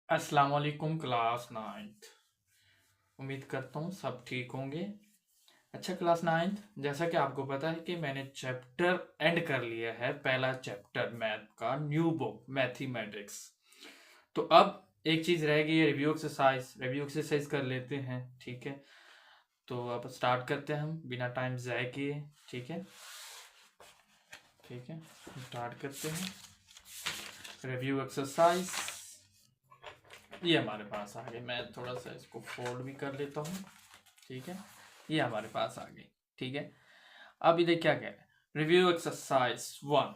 अस्सलाम वालेकुम class ninth. उम्मीद करता हूँ सब ठीक होंगे। अच्छा क्लास नाइन्थ, जैसा कि आपको पता है कि मैंने चैप्टर एंड कर लिया है, पहला चैप्टर मैथ का, न्यू बुक मैथमेटिक्स। तो अब एक चीज़ रह गई है, रिव्यू एक्सरसाइज कर लेते हैं। ठीक है, तो अब स्टार्ट करते हैं हम बिना टाइम ज़ाय किए। ठीक है, ठीक है, स्टार्ट करते हैं रिव्यू एक्सरसाइज। ये हमारे पास आ गई, मैं थोड़ा सा इसको फोल्ड भी कर लेता हूँ। ठीक है, ये हमारे पास आ गई। ठीक है, अब इधर क्या कह रहे हैं, रिव्यू एक्सरसाइज 1।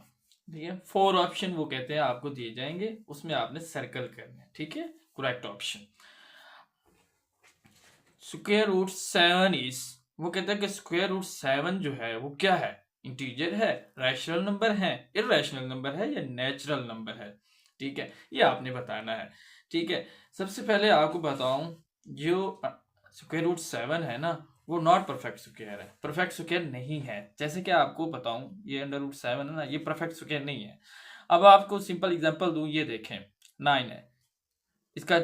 ठीक है, 4 ऑप्शन वो कहते हैं आपको दिए जाएंगे, उसमें आपने सर्कल करने हैं। ठीक है, correct option square root 7 is, वो कहते हैं कि स्क्वायर रूट 7 जो है वो क्या है, इंटीजर है, रैशनल नंबर है, इरेशनल नंबर है या नेचुरल नंबर है। ठीक है, ये आपने बताना है। ठीक है, सबसे पहले आपको बताऊं, जो स्क्वायर रूट 7 है ना, वो नॉट परफेक्ट स्क्वायर है, परफेक्ट स्क्वायर नहीं है। जैसे कि आपको बताऊं, ये अंडर रूट 7 है ना, ये परफेक्ट स्क्वायर नहीं है। अब आपको सिंपल एग्जांपल दूं, ये देखें 9 है, इसका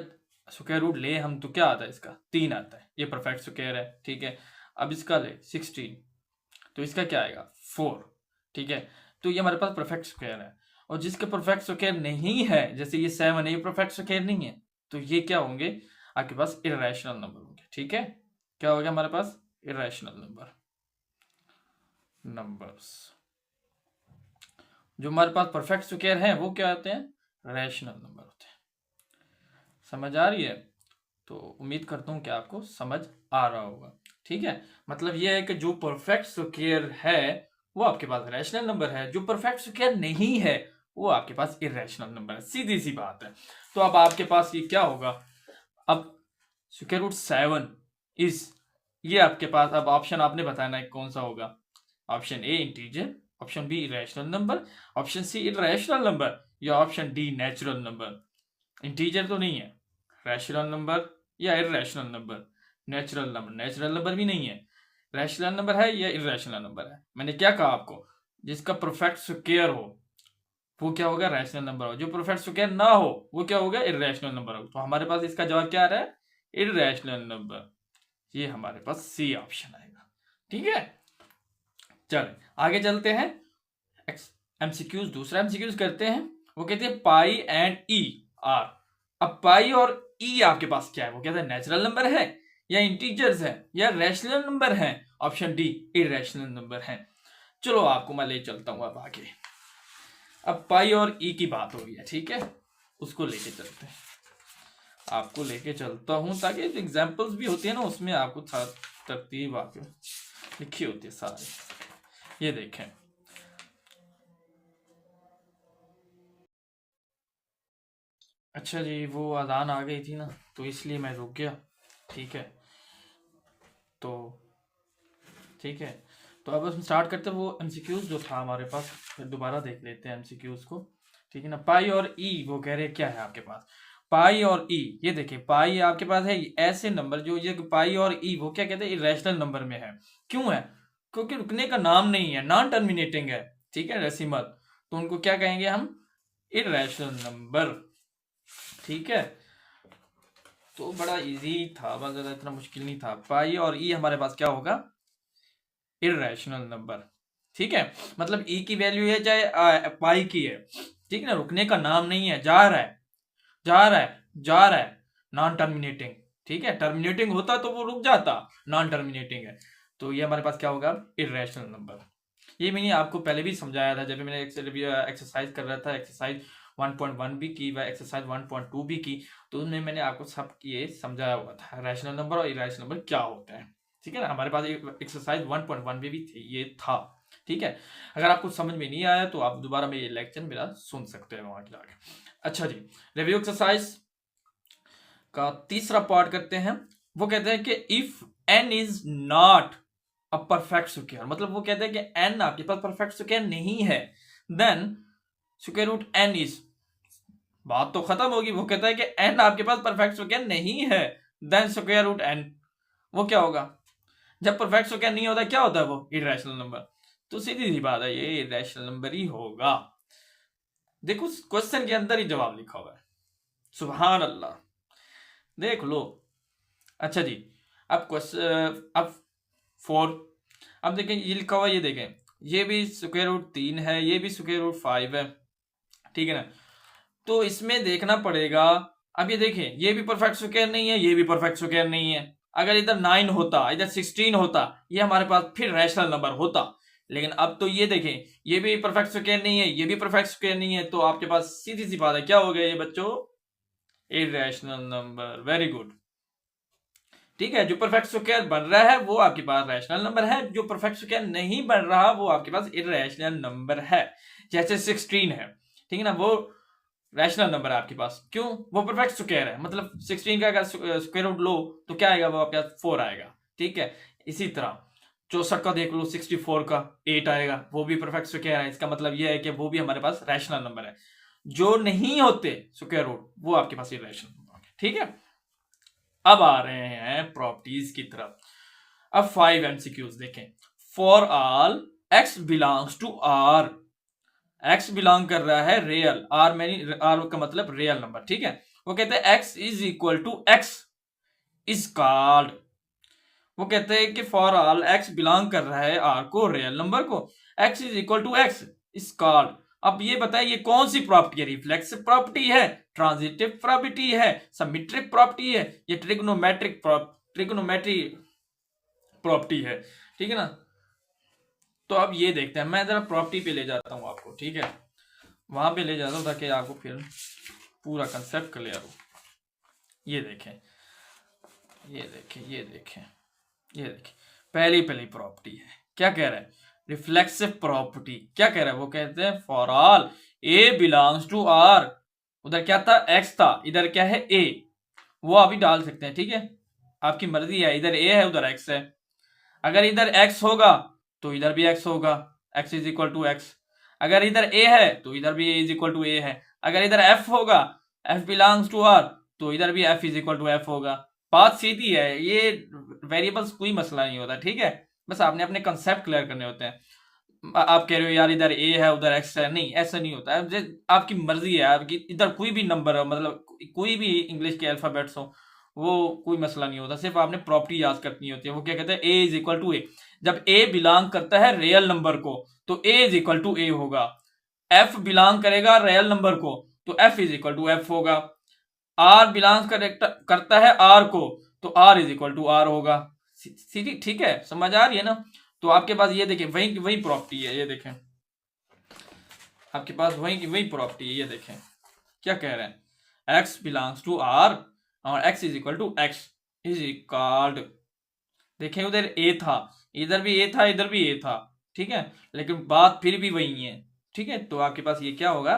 स्क्वायर रूट ले हम तो क्या आता है, इसका 3 आता है, ये परफेक्ट स्क्वायर है। ठीक है, अब इसका ले 16, तो इसका क्या आएगा 4। ठीक है, तो ये हमारे पास परफेक्ट स्क्वायर है। और जिसके परफेक्ट स्क्वायर नहीं है, जैसे ये 7 है, ये परफेक्ट स्क्वायर नहीं है, तो ये क्या होंगे आपके पास, इरेशनल नंबर होंगे। ठीक है, क्या हो गया हमारे पास, इरेशनल नंबर्स। जो हमारे पास परफेक्ट स्क्वायर है वो क्या होते हैं, रैशनल नंबर होते हैं। समझ आ रही है? तो उम्मीद करता हूँ कि आपको समझ आ रहा होगा। ठीक है, मतलब यह है कि जो परफेक्ट स्क्वायर है वो आपके पास रैशनल नंबर है, जो परफेक्ट स्क्वायर नहीं है वो आपके पास इरेशनल नंबर है। सीधी सी बात है। तो अब आपके पास ये क्या होगा, अब स्क्वायर रूट 7 इज, ये आपके पास अब ऑप्शन आपने बताना है कौन सा होगा। Option A integer, option B irrational number, option C irrational number, या option D natural number. Integer तो नहीं है, रैशनल नंबर या इरेशनल नंबर। नेचुरल नंबर भी नहीं है, रैशनल नंबर है या इरेशनल नंबर है। मैंने क्या कहा आपको, जिसका परफेक्ट स्क्वायर हो वो क्या होगा, रैशनल नंबर हो, जो परफेक्ट स्क्वायर ना हो वो क्या होगा, इरेशनल नंबर हो। तो हमारे पास इसका जवाब क्या आ रहा है, इरेशनल नंबर। ये हमारे पास सी ऑप्शन आएगा। ठीक है, चलो आगे चलते हैं। एमसीक्यूज, दूसरा एमसीक्यूज करते हैं। वो कहते हैं पाई एंड ई आर। अब पाई और ई आपके पास क्या है, वो कहते हैं नेचुरल नंबर है या इंटीजर्स है या रैशनल नंबर है। ऑप्शन डी इरेशनल नंबर है। चलो आपको मैं ले चलता हूं अब आगे। अब पाई और ई की बात हो रही है, ठीक है, उसको लेके चलते हैं, आपको लेके चलता हूं, ताकि एग्जांपल्स भी होती है ना, उसमें आपको तरतीब आपको लिखी होती है सारी। ये देखें, अच्छा जी, वो अजान आ गई थी ना, तो इसलिए मैं रुक गया। ठीक है, तो ठीक है, तो अब हम स्टार्ट करते हैं। वो एमसीक्यूज जो था हमारे पास, फिर दोबारा देख लेते हैं एमसीक्यूज को। ठीक है ना, पाई और ई वो कह रहे क्या है आपके पास, पाई और ई। ये देखिए, पाई आपके पास है ऐसे नंबर, जो ये पाई और ई वो क्या कहते हैं, इरेशनल नंबर में है। क्यों है, क्योंकि रुकने का नाम नहीं है, नॉन टर्मिनेटिंग है। ठीक है, रेसिमल, तो उनको क्या कहेंगे हम, इरेशनल नंबर। ठीक है, तो बड़ा इजी था, बस ज्यादा इतना मुश्किल नहीं था। पाई और ई हमारे पास क्या होगा, इरेशनल नंबर। ठीक है, मतलब ई की वैल्यू है चाहे पाई की है, ठीक है ना, रुकने का नाम नहीं है, जा रहा है, जा रहा है, जा रहा है, नॉन टर्मिनेटिंग। ठीक है, टर्मिनेटिंग होता तो वो रुक जाता, नॉन टर्मिनेटिंग है, तो ये हमारे पास क्या होगा, इरेशनल नंबर। ये मैंने आपको पहले भी समझाया था, जब मैंने एक्सरसाइज कर रहा था, एक्सरसाइज 1.1 भी की व एक्सरसाइज 1.2 भी की, तो उसमें मैंने आपको सब ये समझाया हुआ था, रैशनल नंबर और इरेशनल नंबर क्या होते हैं। ठीक है ना, हमारे पास एक्सरसाइज 1.1 में भी थी, ये था। ठीक है, अगर आपको समझ में नहीं आया तो आप दोबारा में ये लेक्चर मेरा सुन सकते हैं वहां जाके। अच्छा जी, रिव्यू एक्सरसाइज का तीसरा पार्ट करते हैं। वो कहते हैं कि if N is not a perfect square, मतलब वो कहते हैं कि एन आपके पास परफेक्ट स्क्वायर नहीं है, then square root N is, बात तो खत्म होगी। वो कहता है कि एन आपके पास परफेक्ट स्क्वायर नहीं है, देन स्क्वायर रूट एन वो क्या होगा, जब परफेक्ट स्क्वायर नहीं होता क्या होता है, वो इरेशनल नंबर। तो सीधी सी बात है, ये इरेशनल नंबर ही होगा। देखो क्वेश्चन के अंदर ही जवाब लिखा हुआ है। सुभान अल्लाह, देख लो। अच्छा जी, अब क्वेश्चन, अब 4, अब देखें ये लिखा हुआ, ये देखें, ये भी स्क्वायर रूट 3 है, ये भी स्क्वायर रूट 5 है, ठीक है ना। तो इसमें देखना पड़ेगा, अब ये देखें, ये भी परफेक्ट स्क्वायर नहीं है, ये भी परफेक्ट स्क्वायर नहीं है। अगर इधर 9 होता, इधर 16 होता, ये हमारे पास फिर रैशनल नंबर होता। लेकिन अब तो ये देखें, ये भी परफेक्ट स्क्वायर नहीं है, ये भी परफेक्ट स्क्वायर नहीं है, तो आपके पास सीधी सी बात है, क्या हो गया ये बच्चों, इररेशनल नंबर। वेरी गुड, ठीक है। जो परफेक्ट स्क्वायर बन रहा है वो आपके पास रैशनल नंबर है, जो परफेक्ट स्क्वायर नहीं बन रहा वो आपके पास इररेशनल नंबर है। जैसे 16 है, ठीक है ना, वो रैशनल नंबर है आपके पास, क्यों, वो परफेक्ट स्क्वायर है, मतलब 16 का अगर स्क्वायर रूट लो तो क्या आएगा, वो आपके पास 4 आएगा, ठीक है। इसी तरह 64 का देख लो, 64 का 8 आएगा, वो भी परफेक्ट स्क्वायर है, इसका मतलब ये है कि वो भी हमारे पास रैशनल नंबर है। जो नहीं होते स्क्वायर रूट वो आपके पास इररेशनल नंबर है, ठीक है। अब आ रहे हैं प्रॉपर्टीज की तरफ। अब 5 एमसीक्यूज देखें। For all X belongs to R, X belong कर रहा है रियल, आर में, आर का मतलब रियल नंबर, ठीक है। वो कहते हैं X is equal to x is called, वो कहते हैं कि फॉर ऑल एक्स बिलोंग कर रहा है आर को, रियल नंबर को, X is equal to x is called. अब ये बताइए कौन सी प्रॉपर्टी है, रिफ्लेक्सिव प्रॉपर्टी है, ट्रांजिटिव प्रॉपर्टी है, सिमेट्रिक प्रॉपर्टी है, ये ट्रिग्नोमेट्री प्रॉपर्टी है, ठीक है ना। तो अब ये देखते हैं, मैं जरा प्रॉपर्टी पे ले जाता हूं आपको, ठीक है, वहां पे ले जाता हूं ताकि आपको फिर पूरा कंसेप्ट क्लियर हो। ये देखें, ये देखें, ये देखें, ये देखें, पहली पहली प्रॉपर्टी है, क्या कह रहा है, रिफ्लेक्सिव प्रॉपर्टी। क्या कह रहा है, वो कहते हैं for all A belongs to R, उधर क्या था, एक्स था, इधर क्या है, ए, वो अभी डाल सकते हैं, ठीक है, आपकी मर्जी है, इधर ए है उधर एक्स है। अगर इधर एक्स होगा तो इधर भी एक्स होगा, X is equal to X. अगर इधर ए है तो इधर भी A is equal to A है। अगर इधर एफ होगा, एफ बिलोंग्स टू आर, तो इधर भी F is equal to F होगा। बात सीधी है, ये वेरिएबल्स कोई मसला नहीं होता, ठीक है, बस आपने अपने कंसेप्ट क्लियर करने होते हैं। आप कह रहे हो यार इधर ए है उधर एक्स है, नहीं ऐसा नहीं होता है, आपकी मर्जी है, आपकी इधर कोई भी नंबर हो, मतलब कोई भी इंग्लिश के अल्फाबेट्स हो, वो कोई मसला नहीं होता, सिर्फ आपने प्रॉपर्टी याद करनी होती है। वो क्या कहते हैं, a is equal to a, जब ए बिलोंग करता है रियल नंबर को तो a is equal to a होगा। एफ बिलोंग करेगा रियल नंबर को तो f is equal to F होगा। आर बिलोंग करता है आर को तो r is equal to r होगा। सीधी, ठीक है, समझ आ रही है ना। तो आपके पास ये देखें, वही वही प्रॉपर्टी है, ये देखें, आपके पास वही की वही प्रॉपर्टी है, ये देखें क्या कह रहे हैं, एक्स बिलोंग्स टू आर और x is equal to x is equalled, देखें उधर ए था, इधर भी ए था, इधर भी ए था, ठीक है, लेकिन बात फिर भी वही है, ठीक है। तो आपके पास ये क्या होगा,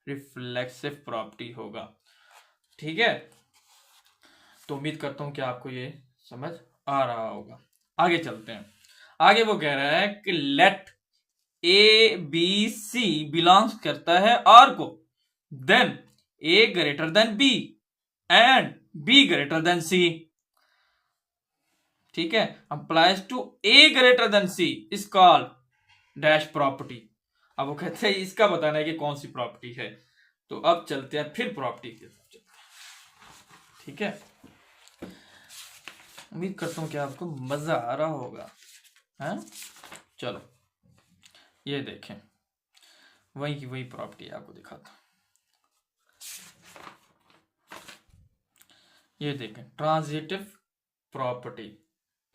रिफ्लेक्सिव प्रॉपर्टी होगा, ठीक है। तो उम्मीद करता हूं कि आपको ये समझ आ रहा होगा। आगे चलते हैं। आगे वो कह रहा है कि let a b c belongs करता है आर को, then a greater than b and b greater than c, ठीक है, applies to a greater than c is called dash property. अब वो कहते हैं इसका बताना है कि कौन सी प्रॉपर्टी है। तो अब चलते हैं फिर प्रॉपर्टी के साथ, ठीक है। उम्मीद करता हूं कि आपको मजा आ रहा होगा, है। चलो ये देखें, वही की वही प्रॉपर्टी आपको दिखाता हूं। ये देखें ट्रांजिटिव प्रॉपर्टी,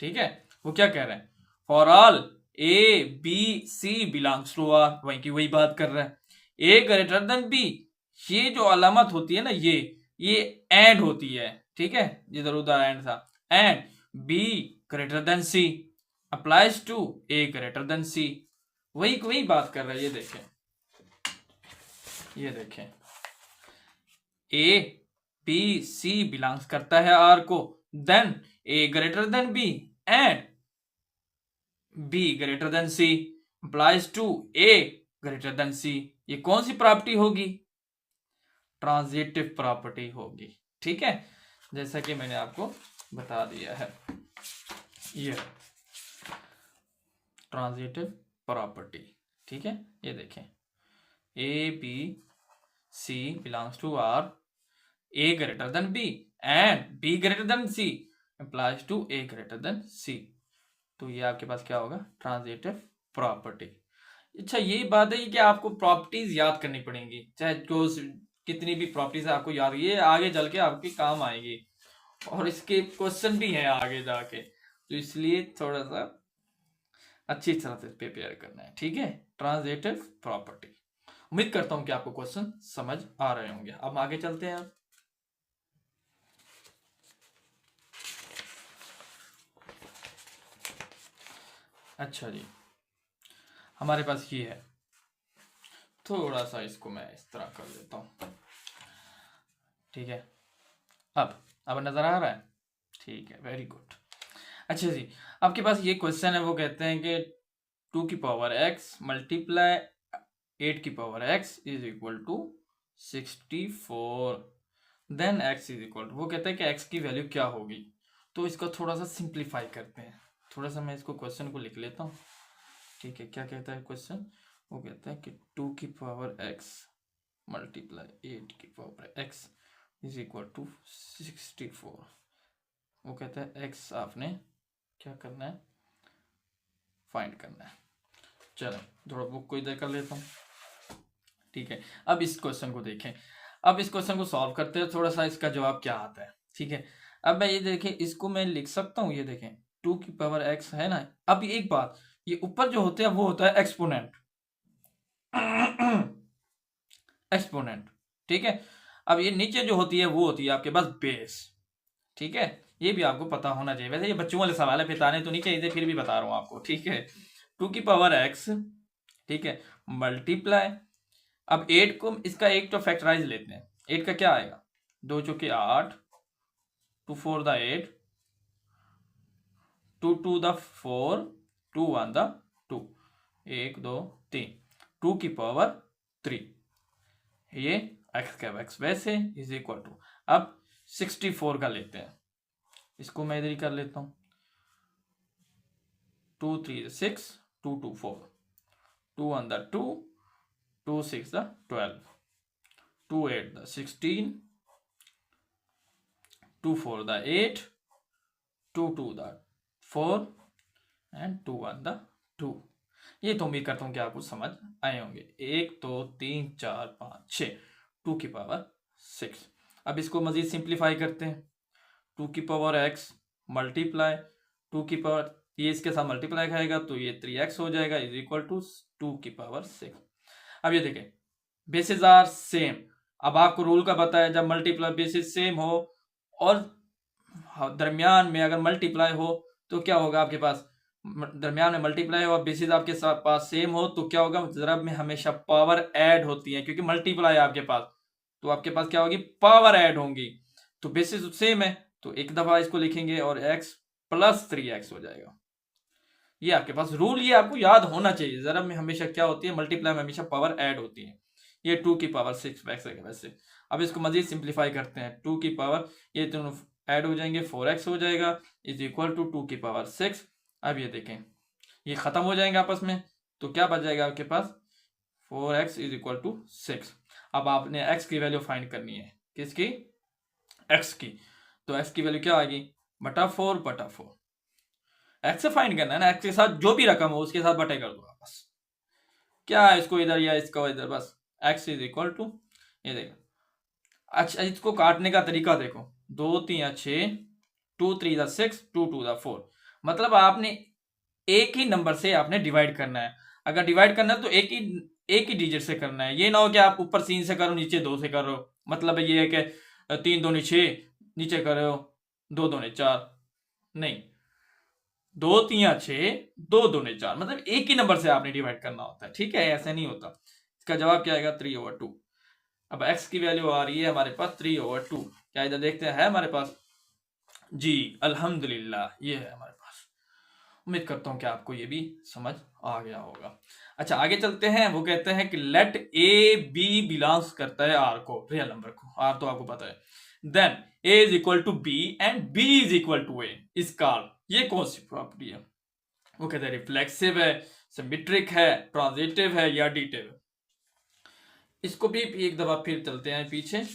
ठीक है। वो क्या कह रहे हैं, for all a b c belongs to r, वही की वही बात कर रहा है। ए ग्रेटर देन बी, ये जो अलामत होती है ना, ये एंड होती है, ठीक है, जिधर उधर एंड था, and b greater than c applies to a greater than c, वही वही बात कर रहा है। ये देखें, ये देखें, ए बी सी बिलोंग्स करता है आर को, then a greater than b and b greater than c applies to a greater than c. ये कौन सी प्रॉपर्टी होगी, ट्रांजिटिव प्रॉपर्टी होगी, ठीक है, जैसा कि मैंने आपको बता दिया है। ये ट्रांजिटिव प्रॉपर्टी, ठीक है। ये देखें, a b c belongs to r, A greater than B and B greater than C implies to A greater than C। तो ये आपके पास क्या होगा, ट्रांजिटिव प्रॉपर्टी। अच्छा यही बात है कि आपको प्रॉपर्टीज याद करनी पड़ेंगी, चाहे जो कितनी भी प्रॉपर्टीज आपको याद, ये आगे चल के आपके काम आएगी और इसके क्वेश्चन भी हैं आगे जाके, तो इसलिए थोड़ा सा अच्छी तरह से प्रिपेयर करना है, ठीक है। ट्रांजिटिव प्रॉपर्टी, उम्मीद करता हूं कि आपको क्वेश्चन समझ आ रहे होंगे। अब आगे चलते हैं। अच्छा जी, हमारे पास ये है, थोड़ा सा इसको मैं इस तरह कर देता हूं, ठीक है। अब नजर आ रहा है, ठीक है, वेरी गुड। अच्छा जी, आपके पास ये क्वेश्चन है, वो कहते हैं कि 2 की पावर x मल्टीप्लाई 8 की power x is equal to 64, then x is equal to, वो कहते हैं कि x की वैल्यू क्या होगी। तो इसको थोड़ा सा सिंप्लीफाई करते हैं, थोड़ा सा मैं इसको क्वेश्चन को लिख लेता हूँ, ठीक है। क्या कहता है क्वेश्चन, वो कहता है कि 2 की पावर x मल्टीप्लाई 8 की power x is equal to 64। वो कहता है x आपने क्या करना है, फाइंड करना है। चलो थोड़ा बुक को इधर कर लेता हूँ, ठीक है। अब इस क्वेश्चन को देखें, अब इस क्वेश्चन को सॉल्व करते हैं, थोड़ा सा इसका जवाब क्या आता है, ठीक है। अब मैं ये देखें, इसको मैं लिख सकता हूँ, ये देखें 2 की पावर x है ना। अब एक बात, ये ऊपर जो होते हैं वो होता है एक्सपोनेंट, एक्सपोनेंट, ठीक है। अब ये नीचे जो होती है वो होती है आपके पास बेस, ठीक है। ये भी आपको पता होना चाहिए, वैसे ये बच्चों वाले सवाल है, बताने तो नहीं चाहिए, फिर भी बता रहा हूँ आपको, ठीक है। 2 की पावर x, ठीक है, मल्टीप्लाई, अब 8 को, इसका एक तो फैक्टराइज लेते हैं, 8 का क्या आएगा, 2 चौके 8, 2 4 द 8, 2 2 द 4, 2 1 द 2, 1 2 3, 2 की पावर 3, ये x का x वैसे इज इक्वल टू, अब 64 का लेते हैं, इसको मैं इधर ही कर लेता हूं, 2 3 6, 2 2 4, 2 1 the 2, 2 6 the 12, 2 8 the 16, 2 4 the 8, 2 2 the 4 and 2 1 the 2। ये तो उम्मीद करता हूं कि आपको समझ आए होंगे। 1 2 3 4 5 6, 2 की पावर 6। अब इसको मजीद सिंप्लीफाई करते हैं, 2 की पावर x मल्टीप्लाई 2 की पावर, ये इसके साथ मल्टीप्लाई खाएगा तो ये 3x हो जाएगा इज इक्वल टू 2 की पावर 6। अब ये देखें, बेसिस आर सेम, अब आपको रूल का पता है, जब मल्टीप्लाई बेसिस सेम हो और दरमियान में अगर मल्टीप्लाई हो तो क्या होगा, आपके पास दरमियान में मल्टीप्लाई हो, बेसिस आपके साथ पास सेम हो तो क्या होगा, जरब में हमेशा पावर ऐड होती है, क्योंकि मल्टीप्लाई आपके पास, तो आपके पास क्या होगी, पावर ऐड होंगी। तो बेसिस सेम है तो एक दफा इसको लिखेंगे और x प्लस 3x हो जाएगा। ये आपके पास रूल, ये आपको याद होना चाहिए, जरब में हमेशा क्या होती है, मल्टीप्लाई में हमेशा पावर ऐड होती है। ये 2 की पावर 6 x है वैसे। अब इसको मजीद सिंप्लीफाई करते हैं, 2 की पावर, ये दोनों ऐड हो जाएंगे, 4x हो जाएगा इज इक्वल टू 2 की पावर 6। अब ये देखें, ये खत्म हो जाएंगे आपस में, तो क्या बच जाएगा आपके पास, 4x इज इक्वल टू 6। अब आपने x की वैल्यू फाइंड करनी है, किसकी, x की। तो x की वैल्यू क्या आएगी, बटा 4 बटा 4, x से फाइंड करना है ना, x के साथ जो भी रकम हो उसके साथ बटे कर दो बस, क्या है, इसको इधर या इसको इधर, बस x इज इक्वल टू, ये देखो। अच्छा इसको काटने का तरीका देखो, 2 3 6, 2 3 6, 2 2 4, मतलब आपने एक ही नंबर से आपने डिवाइड करना है। अगर डिवाइड करना है तो एक ही डिजिट से करना है, ये ना हो कि आप ऊपर 3 से करो नीचे 2 से करो, मतलब ये है कि 3 2 6 नीचे करो 2 2 4, नहीं, 2 3 6, 2 2 4, मतलब एक ही नंबर से आपने डिवाइड करना होता है, ठीक है, ऐसे नहीं होता। इसका जवाब क्या आएगा, 3/2। अब x की वैल्यू आ रही है हमारे पास 3/2, क्या इधर देखते हैं, है हमारे पास जी, अल्हम्दुलिल्लाह ये है हमारे पास। उम्मीद करता हूं कि आपको ये भी समझ आ गया होगा। अच्छा आगे चलते हैं, वो कहते हैं कि लेट ए बी बिलोंग्स करता है आर को, रियल नंबर को, आर तो आपको पता है, then a is equal to b and b is equal to a is called, ये कौन सी प्रॉपर्टी है, वो कहते हैं रिफ्लेक्सिव है, सिमेट्रिक है, ट्रांजिटिव है या एडिटिव है। इसको भी एक दफा फिर चलते हैं पीछे,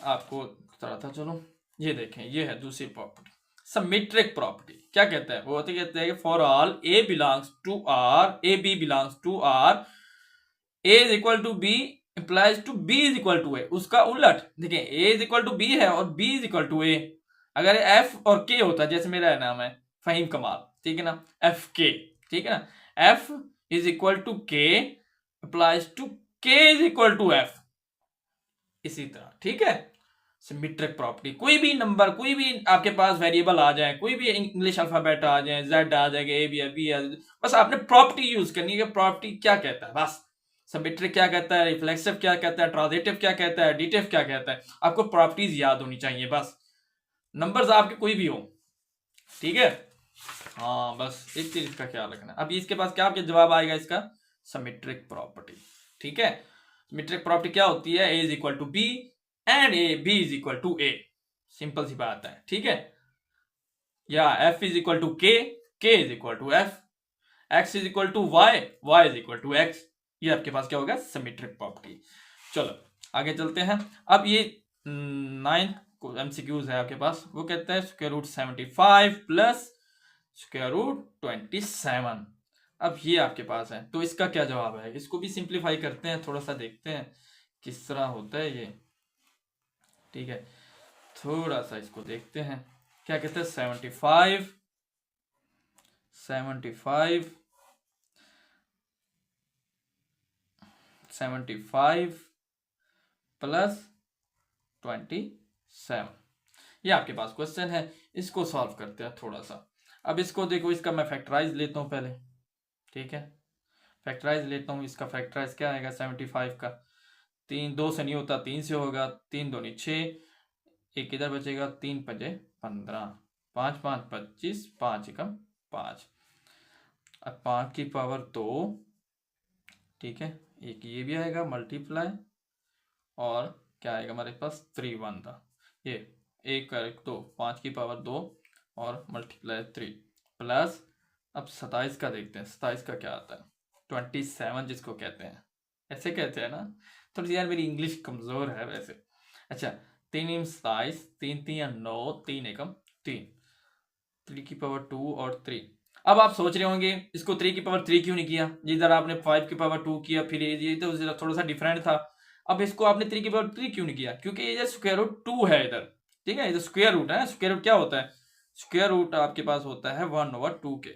आपको बता था, चलो ये देखें, ये है दूसरी प्रॉपर्टी सिमेट्रिक प्रॉपर्टी। क्या कहता है वो, कहते हैं for all A belongs to R, a b belongs to R, a is equal to b implies to b is equal to a. उसका उलट देखिए, a is equal to b है और b is equal to a. अगर f और के होता, जैसे मेरा नाम है फहीम कमाल, ठीक है ना, एफ के, ठीक है ना, एफ इज इक्वल टू के applies to k is equal to F, इसी तरह, ठीक है। सिमेट्रिक प्रॉपर्टी, कोई भी नंबर, कोई भी आपके पास वेरिएबल आ जाए, कोई भी इंग्लिश अल्फाबेट आ जाए, जेड आ जाएगा, ए बी बी, बस आपने प्रॉपर्टी यूज करनी है। प्रॉपर्टी क्या कहता है, बस सिमेट्रिक क्या कहता है, रिफ्लेक्सिव क्या कहता है, ट्रांजिटिव क्या कहता है, एडिटिव क्या कहता है, आपको प्रॉपर्टीज याद होनी चाहिए बस, नंबर्स आपके कोई भी हो, ठीक है। हाँ, बस इस चीज का ख्याल रखना। अब इसके पास क्या आपके जवाब आएगा इसका, सिमेट्रिक प्रॉपर्टी, ठीक है। सिमेट्रिक प्रॉपर्टी क्या होती है, a is equal to b and a b is equal to a, simple सी बात है, ठीक है। या f is equal to k is equal to f, x is equal to y is equal to x, ये आपके पास क्या होगा, सिमेट्रिक प्रॉपर्टी। चलो आगे चलते हैं। अब ये 9th एमसीक्यूज है आपके पास, वो कहता है square root 75 plus square root 27। अब ये आपके पास है, तो इसका क्या जवाब है, इसको भी सिंप्लीफाई करते हैं, थोड़ा सा देखते हैं किस तरह होता है ये, ठीक है। थोड़ा सा इसको देखते हैं, क्या कहते हैं, 75 प्लस 27, ये आपके पास क्वेश्चन है। इसको सॉल्व करते हैं थोड़ा सा। अब इसको देखो, इसका मैं फैक्टराइज लेता हूं पहले, ठीक है। फैक्टराइज लेता हूं, इसका फैक्टराइज क्या आएगा 75 का, 3 2 से नहीं होता, 3 से होगा, 3 2 6, एक इधर बचेगा, 3 5 15, 5 5 25, 5 एकम 5, अब 5 की पावर 2, ठीक है। एक ये भी आएगा मल्टीप्लाई, और क्या आएगा हमारे पास 3 1 था, ये एक कर 2, 5 की पावर 2 और मल्टीप्लाई 3 प्लस, अब 27 का देखते हैं, 27 का क्या आता है 27 जिसको कहते हैं, ऐसे कहते हैं ना, थोड़ी सी यार मेरी इंग्लिश कमजोर है वैसे। अच्छा, 3 27, 3 3 9, 3 एकम 3, 3 की पावर 2 और 3। अब आप सोच रहे होंगे इसको 3 की पावर 3 क्यों नहीं किया, जिधर आपने 5 की पावर 2 किया, फिर ये तो थोड़ा सा डिफरेंट था। अब इसको आपने 3 की पावर 3 क्यों नहीं किया, क्योंकि ये स्क्वायर रूट 2 है इधर, ठीक है। इधर स्क्वायर रूट है, स्क्वायर रूट क्या होता है, स्क्वायर रूट आपके पास होता है 1/2 के,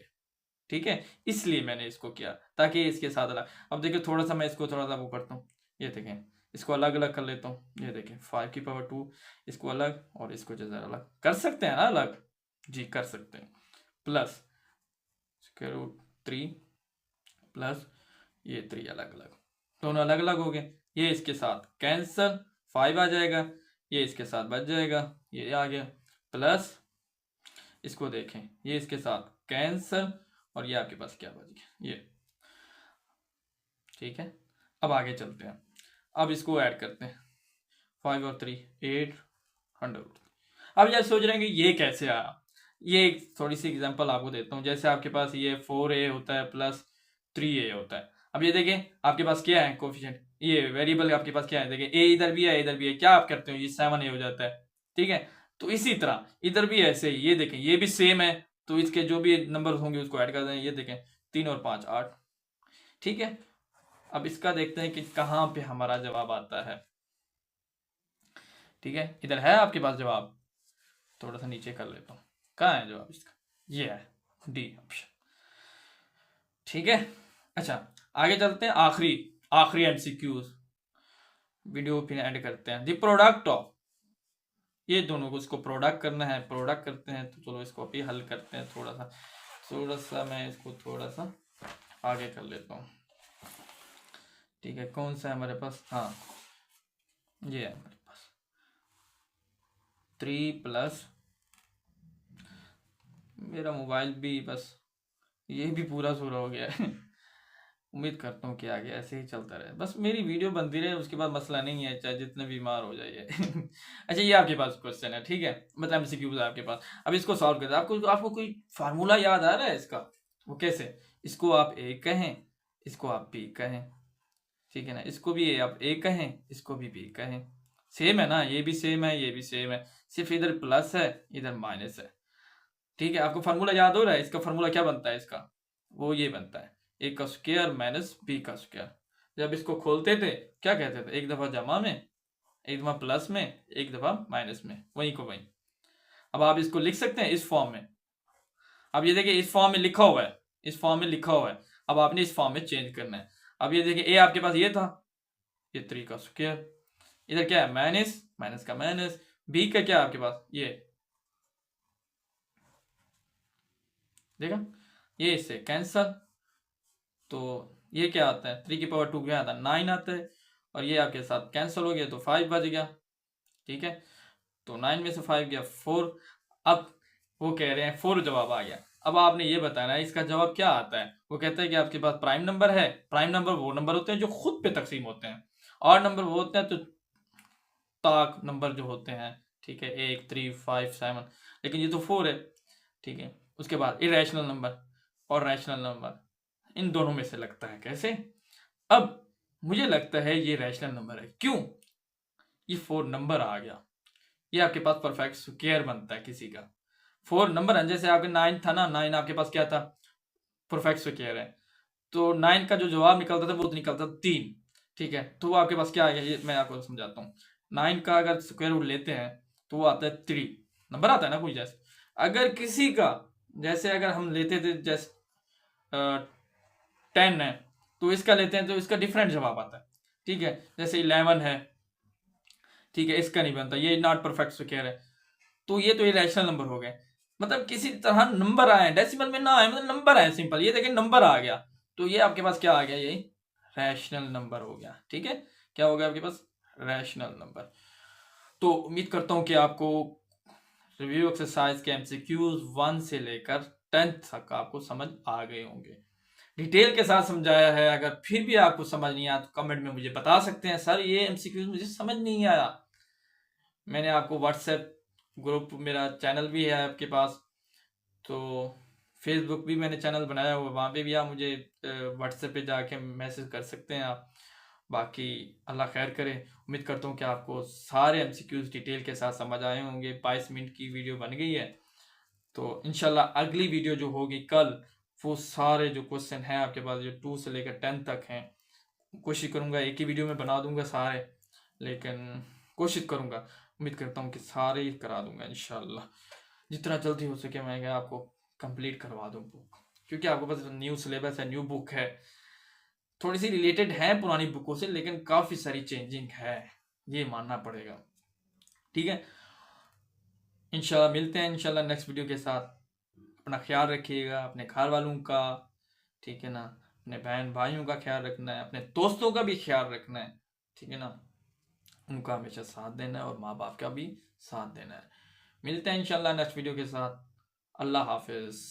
ठीक है। इसलिए मैंने इसको किया ताकि इसके साथ अलग। अब देखिए थोड़ा सा मैं इसको थोड़ा सा वो करता हूँ, ये देखें, इसको अलग अलग कर लेता हूँ, ये देखें 5 की पावर 2, इसको अलग और इसको जैसे अलग कर सकते हैं ना, अलग जी कर सकते हैं, प्लस स्क्वायर रूट 3 प्लस ये 3 अलग अलग, दोनों अलग अलग हो गए, ये इसके साथ कैंसल, 5 आ जाएगा, ये इसके साथ बच जाएगा, ये आ गया, प्लस इसको देखें, ये इसके साथ कैंसल, और ये आपके पास क्या बच गया, ये, ठीक है। अब आगे चलते हैं, अब इसको ऐड करते हैं, 5 और 3 8 100। अब यार सोच रहे हैं कि ये कैसे आया, ये एक थोड़ी सी एग्जांपल आपको देता हूँ। जैसे आपके पास ये 4a होता है प्लस 3a होता है। अब ये देखें आपके पास क्या है कोफिशिएंट, ये वेरिएबल आपके पास क्या है, देखें a इधर भी है इधर भी है, क्या आप करते हो, ये 7a हो जाता है, ठीक है। तो इसी तरह इधर भी ऐसे ही, ये देखें ये भी सेम है, तो इसके जो भी नंबर होंगे उसको ऐड कर दें, ये देखें 3 और 5 8, ठीक है। अब इसका देखते हैं कि कहाँ पे हमारा जवाब आता है, ठीक है। इधर है आपके पास जवाब, थोड़ा सा नीचे कर लेता हूँ, कहाँ है जवाब इसका, ये है डी ऑप्शन, ठीक है। अच्छा आगे चलते हैं, आखिरी एमसीक्यूज, वीडियो फिर एंड करते हैं। द प्रोडक्ट ऑफ, ये दोनों को इसको प्रोडक्ट करना है, प्रोडक्ट करते हैं, तो चलो इसको अभी हल करते हैं। थोड़ा सा मैं इसको थोड़ा सा आगे कर लेता हूँ, ठीक है। कौन सा है हमारे पास, हाँ ये है हमारे पास 3 प्लस, मेरा मोबाइल भी बस ये भी पूरा सूरा हो गया है उम्मीद करता हूँ कि आगे ऐसे ही चलता रहे, बस मेरी वीडियो बनती रहे, उसके बाद मसला नहीं है, चाहे जितने बीमार हो जाइए अच्छा ये आपके पास क्वेश्चन है, ठीक है, मतलब एमसीक्यूज है आपके पास। अब इसको सॉल्व करते हैं, आपको कोई फार्मूला याद आ रहा है इसका, वो कैसे, इसको आप ए कहें, इसको आप बी कहें, ठीक है ना, इसको भी आप ए कहें, इसको भी बी कहें, सेम है ना, ये भी सेम है, ये भी सेम है, सिर्फ इधर प्लस है, इधर माइनस है। ठीक है, आपको फार्मूला याद हो रहा है? इसका फार्मूला क्या बनता है इसका? वो ये बनता है ए का स्क्वायर माइनस बी का स्क्वायर। जब इसको खोलते थे क्या कहते थे? एक दफा जमा में, एक दफा प्लस में, एक दफा माइनस में, वहीं को वहीं। अब आप इसको लिख सकते हैं इस फॉर्म में। अब ये देखिए इस फॉर्म में लिखा हुआ है, इस फॉर्म में लिखा हुआ है, अब आपने इस फॉर्म में चेंज करना है। अब ये देखिए ए आपके पास ये था, ये 3 का स्क्वायर, इधर क्या है? माइनस, माइनस का माइनस, बी का क्या है आपके पास? ये देखा, ये इससे कैंसल, तो ये क्या आता है? 3 की पावर 2 क्या आता है? 9 आता है, और ये आपके साथ कैंसिल हो गया तो 5 बच गया। ठीक है, तो 9 में से 5 गया 4। अब वो कह रहे हैं 4 जवाब आ गया। अब आपने ये बताना है इसका जवाब क्या आता है। वो कहता है कि आपके पास प्राइम नंबर है। प्राइम नंबर वो नंबर होते हैं जो खुद पे तकसीम होते हैं, और नंबर वो होते हैं तो ताक नंबर जो होते हैं। ठीक है, 1 3 5 7, लेकिन ये तो 4 है। ठीक है, उसके बाद इरेशनल नंबर और रैशनल नंबर, इन दोनों में से लगता है कैसे? अब मुझे लगता है ये रैशनल नंबर है। क्यों? ये 4 नंबर आ गया, ये आपके पास परफेक्ट स्क्वायर बनता है किसी का। 4 नंबर है, जैसे आपके 9 था ना, 9 आपके पास क्या था? परफेक्ट स्क्वायर है, तो 9 का जो जवाब निकलता था वो निकलता था 3। ठीक है, तो वो आपके पास क्या आ गया, ये मैं आपको समझाता हूँ। 9 का अगर स्क्वायर रूट लेते हैं तो वो आता है 3 नंबर आता है ना कोई। जैसे अगर किसी का, जैसे अगर हम लेते थे जैसे 10 है, तो इसका लेते हैं तो इसका डिफरेंट जवाब आता है। ठीक है, जैसे 11 है, ठीक है, इसका नहीं बनता, ये नॉट परफेक्ट स्क्वायर है, तो ये तो इरेशनल नंबर हो गए। मतलब किसी तरह नंबर आए, डेसिमल में ना आए, मतलब नंबर आए सिंपल। ये देखिए नंबर आ गया, तो ये आपके पास क्या आ गया? ये रैशनल नंबर हो गया। ठीक है, क्या हो गया आपके पास? Rational number. तो उम्मीद करता हूं कि आपको रिव्यू एक्सरसाइज के एमसीक्यूज 1 से लेकर 10 तक आपको समझ आ गए होंगे। डिटेल के साथ समझाया है। अगर फिर भी आपको समझ नहीं आया तो कमेंट में मुझे बता सकते हैं, सर ये एमसीक्यूज मुझे समझ नहीं आया। मैंने आपको व्हाट्सएप ग्रुप, मेरा चैनल भी है आपके पास, तो फेसबुक भी मैंने चैनल बनाया हुआ, वहाँ पे भी आप मुझे व्हाट्सएप पे जाके मैसेज कर सकते हैं आप। बाकी अल्लाह खैर करे। उम्मीद करता हूँ कि आपको सारे एमसीक्यूज डिटेल के साथ समझ आए होंगे। 22 मिनट की वीडियो बन गई है, तो इंशाल्लाह अगली वीडियो जो होगी कल, वो सारे जो क्वेश्चन हैं आपके पास जो 2 से लेकर 10 तक हैं, कोशिश करूँगा एक ही वीडियो में बना दूंगा सारे, लेकिन कोशिश करूँगा, उम्मीद करता हूँ कि सारे ही करा दूंगा इंशाल्लाह। जितना जल्दी हो सके मैं आपको कंप्लीट करवा दूँ बुक, क्योंकि आपके पास न्यू सिलेबस है, न्यू बुक है, थोड़ी सी रिलेटेड है पुरानी बुकों से, लेकिन काफ़ी सारी चेंजिंग है, ये मानना पड़ेगा। ठीक है, इंशाल्लाह मिलते हैं इंशाल्लाह नेक्स्ट वीडियो के साथ। अपना ख्याल रखिएगा, अपने घर वालों का, ठीक है ना, अपने बहन भाइयों का ख्याल रखना है, अपने दोस्तों का भी ख्याल रखना है। ठीक है ना, उनका हमेशा साथ देना है, और माँ बाप का भी साथ देना है। मिलते हैं इंशाल्लाह नेक्स्ट वीडियो के साथ। अल्लाह हाफिज़।